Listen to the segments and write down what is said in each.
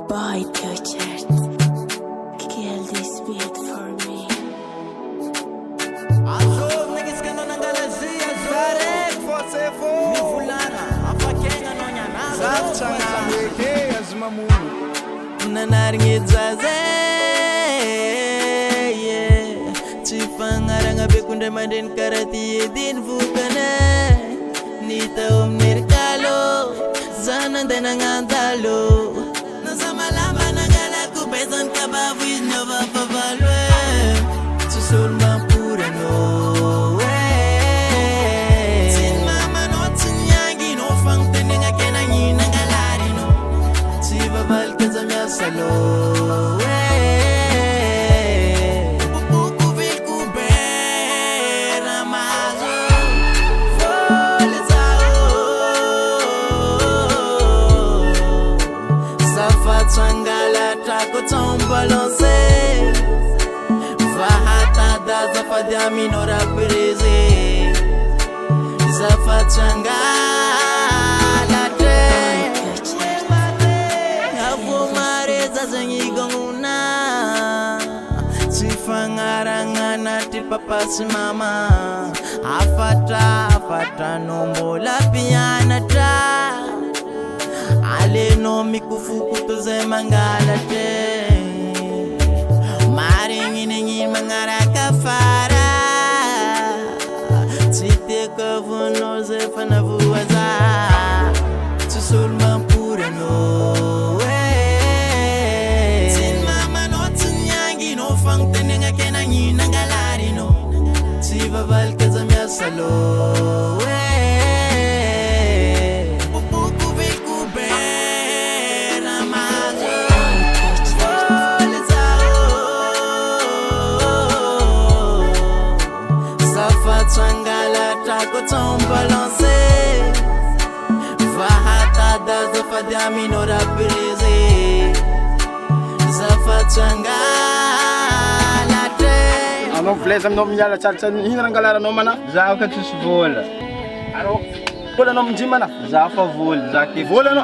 Boy Pictures, kill this beat for me. Azul, niggas que não galaxia, Zarek, você for. Me fulana, a faquinha não é nada. Zatchana, weke, as mamu. Nanaringe zaze, yeah. Chifangaranga bekunde mandin karati edin vukane. Nita merkalo, zananda nangandalo. Nazamalama nangala kubezan kabavis nova favalwe. Susulma pura no way. Sin mama no tinyangi no fang teninga kenangi nangalari no. Siva balkaza mya salo. Minora prese Zafachanga la tre Avumare zazengigonguna Sifangarangana tipapasi mama Afata nombola piana tra Ale no mikufuku tuze mangala te Maringi mangara kafara Kavuno zefana vuaza Susulma pura no way. Sin mama no tinyangi no fang teninga kenangi nangalari no. Siva valkaza mya salo Pupuku viku bera mazo Tom balancer Vahata da zafadia minora prese Zafachanga la tre Ano vleza no miala chacha hinra ngalara no mana Zaho ka tus vola. Ano vola no mjimana Zafa vol, zaki vola no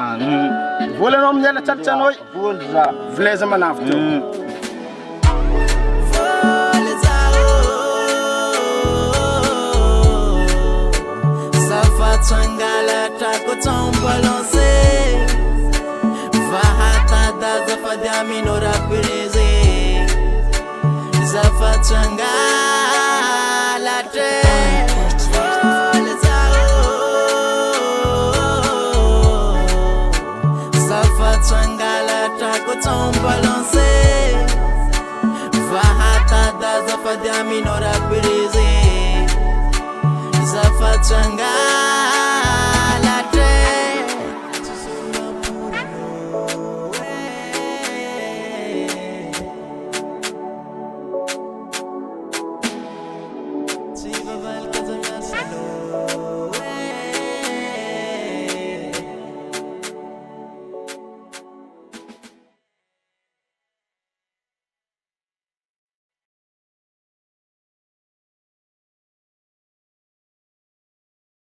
vola no miala chacha no vol za. vleza manafto Tangala tako tombalonse Vahata da zafadia minora prese Zafachangala tre Zafachangala tako tombalonse Vahata da zafadia minora prese Zafachangala